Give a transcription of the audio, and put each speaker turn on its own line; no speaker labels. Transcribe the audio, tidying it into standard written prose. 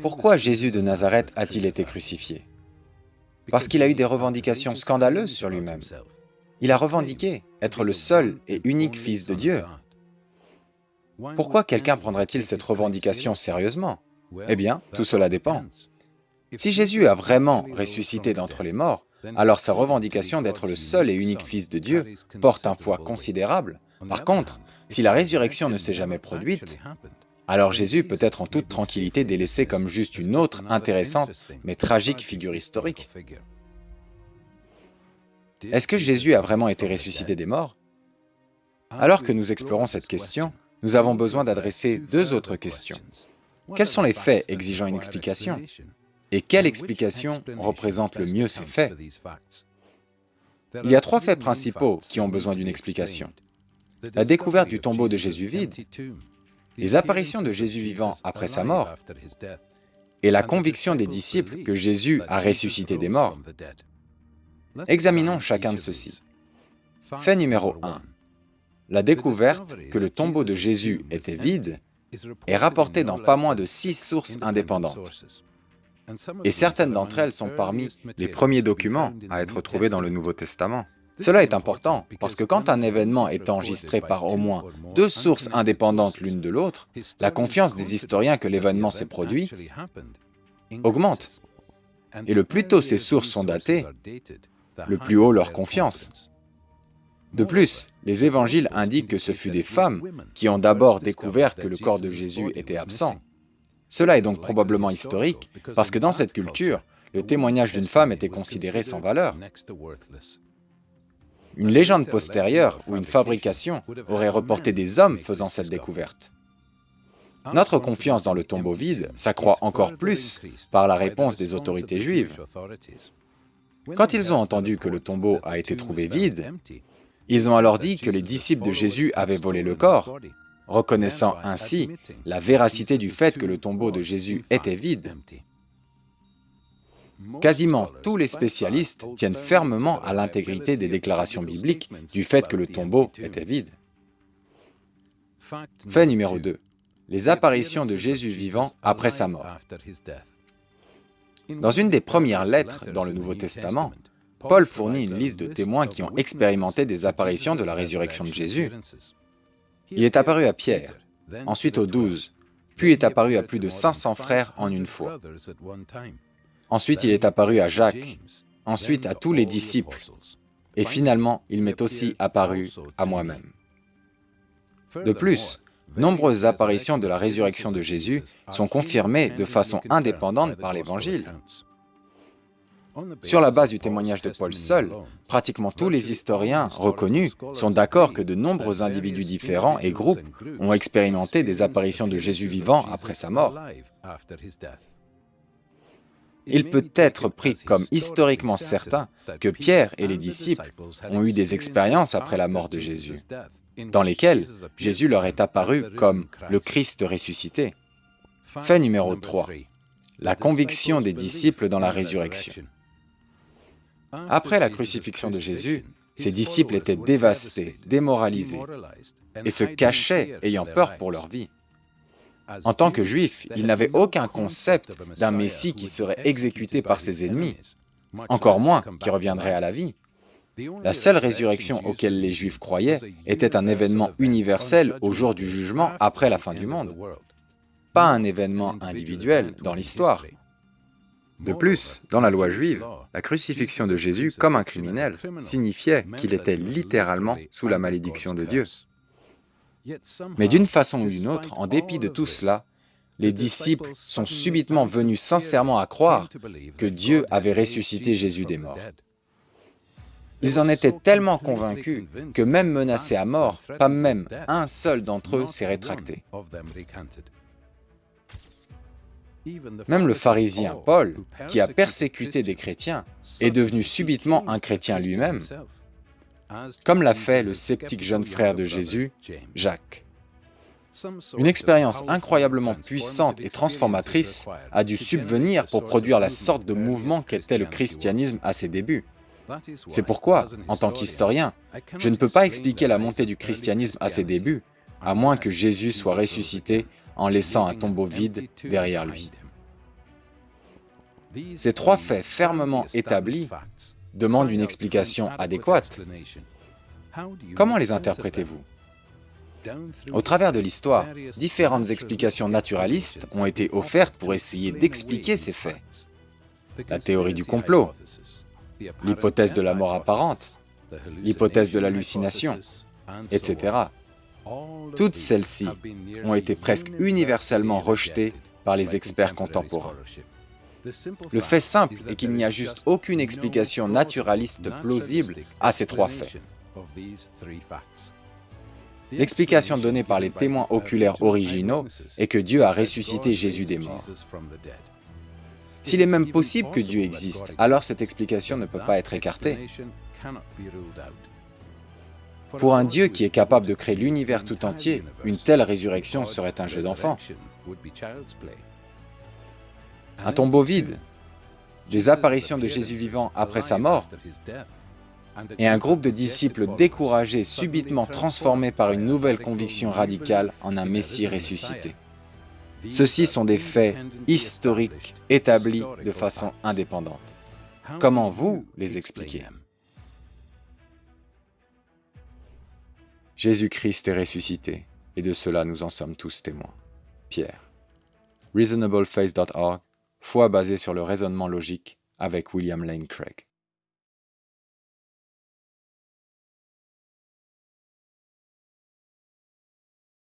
Pourquoi Jésus de Nazareth a-t-il été crucifié? Parce qu'il a eu des revendications scandaleuses sur lui-même. Il a revendiqué être le seul et unique Fils de Dieu. Pourquoi quelqu'un prendrait-il cette revendication sérieusement? Eh bien, tout cela dépend. Si Jésus a vraiment ressuscité d'entre les morts, alors sa revendication d'être le seul et unique Fils de Dieu porte un poids considérable. Par contre, si la résurrection ne s'est jamais produite, alors Jésus peut être en toute tranquillité délaissé comme juste une autre intéressante mais tragique figure historique. Est-ce que Jésus a vraiment été ressuscité des morts? Alors que nous explorons cette question, nous avons besoin d'adresser deux autres questions. Quels sont les faits exigeant une explication? Et quelle explication représente le mieux ces faits? Il y a trois faits principaux qui ont besoin d'une explication. La découverte du tombeau de Jésus vide, les apparitions de Jésus vivant après sa mort, et la conviction des disciples que Jésus a ressuscité des morts. Examinons chacun de ceux-ci. Fait numéro 1. La découverte que le tombeau de Jésus était vide est rapportée dans pas moins de 6 sources indépendantes. Et certaines d'entre elles sont parmi les premiers documents à être trouvés dans le Nouveau Testament. Cela est important, parce que quand un événement est enregistré par au moins 2 sources indépendantes l'une de l'autre, la confiance des historiens que l'événement s'est produit augmente. Et le plus tôt ces sources sont datées, le plus haut leur confiance. De plus, les évangiles indiquent que ce fut des femmes qui ont d'abord découvert que le corps de Jésus était absent. Cela est donc probablement historique, parce que dans cette culture, le témoignage d'une femme était considéré sans valeur. Une légende postérieure ou une fabrication aurait reporté des hommes faisant cette découverte. Notre confiance dans le tombeau vide s'accroît encore plus par la réponse des autorités juives. Quand ils ont entendu que le tombeau a été trouvé vide, ils ont alors dit que les disciples de Jésus avaient volé le corps, reconnaissant ainsi la véracité du fait que le tombeau de Jésus était vide. Quasiment tous les spécialistes tiennent fermement à l'intégrité des déclarations bibliques du fait que le tombeau était vide. Fait numéro 2. Les apparitions de Jésus vivant après sa mort. Dans une des premières lettres dans le Nouveau Testament, Paul fournit une liste de témoins qui ont expérimenté des apparitions de la résurrection de Jésus. Il est apparu à Pierre, ensuite aux 12, puis est apparu à plus de 500 frères en une fois. Ensuite, il est apparu à Jacques, ensuite à tous les disciples, et finalement, il m'est aussi apparu à moi-même. De plus, nombreuses apparitions de la résurrection de Jésus sont confirmées de façon indépendante par l'Évangile. Sur la base du témoignage de Paul seul, pratiquement tous les historiens reconnus sont d'accord que de nombreux individus différents et groupes ont expérimenté des apparitions de Jésus vivant après sa mort. Il peut être pris comme historiquement certain que Pierre et les disciples ont eu des expériences après la mort de Jésus, dans lesquelles Jésus leur est apparu comme le Christ ressuscité. Fait numéro 3. La conviction des disciples dans la résurrection. Après la crucifixion de Jésus, ses disciples étaient dévastés, démoralisés, et se cachaient ayant peur pour leur vie. En tant que Juifs, ils n'avaient aucun concept d'un Messie qui serait exécuté par ses ennemis, encore moins qui reviendrait à la vie. La seule résurrection auquel les Juifs croyaient était un événement universel au jour du jugement après la fin du monde, pas un événement individuel dans l'histoire. De plus, dans la loi juive, la crucifixion de Jésus comme un criminel signifiait qu'il était littéralement sous la malédiction de Dieu. Mais d'une façon ou d'une autre, en dépit de tout cela, les disciples sont subitement venus sincèrement à croire que Dieu avait ressuscité Jésus des morts. Ils en étaient tellement convaincus que même menacés à mort, pas même un seul d'entre eux s'est rétracté. Même le pharisien Paul, qui a persécuté des chrétiens, est devenu subitement un chrétien lui-même, comme l'a fait le sceptique jeune frère de Jésus, Jacques. Une expérience incroyablement puissante et transformatrice a dû subvenir pour produire la sorte de mouvement qu'était le christianisme à ses débuts. C'est pourquoi, en tant qu'historien, je ne peux pas expliquer la montée du christianisme à ses débuts, à moins que Jésus soit ressuscité en laissant un tombeau vide derrière lui. Ces trois faits fermement établis demandent une explication adéquate. Comment les interprétez-vous? Au travers de l'histoire, différentes explications naturalistes ont été offertes pour essayer d'expliquer ces faits. La théorie du complot, l'hypothèse de la mort apparente, l'hypothèse de l'hallucination, etc. Toutes celles-ci ont été presque universellement rejetées par les experts contemporains. Le fait simple est qu'il n'y a juste aucune explication naturaliste plausible à ces trois faits. L'explication donnée par les témoins oculaires originaux est que Dieu a ressuscité Jésus des morts. S'il est même possible que Dieu existe, alors cette explication ne peut pas être écartée. Pour un Dieu qui est capable de créer l'univers tout entier, une telle résurrection serait un jeu d'enfant. Un tombeau vide, des apparitions de Jésus vivant après sa mort, et un groupe de disciples découragés subitement transformés par une nouvelle conviction radicale en un Messie ressuscité. Ceux-ci sont des faits historiques établis de façon indépendante. Comment vous les expliquez? Jésus-Christ est ressuscité, et de cela nous en sommes tous témoins. Pierre. reasonablefaith.org, foi basée sur le raisonnement logique avec William Lane Craig.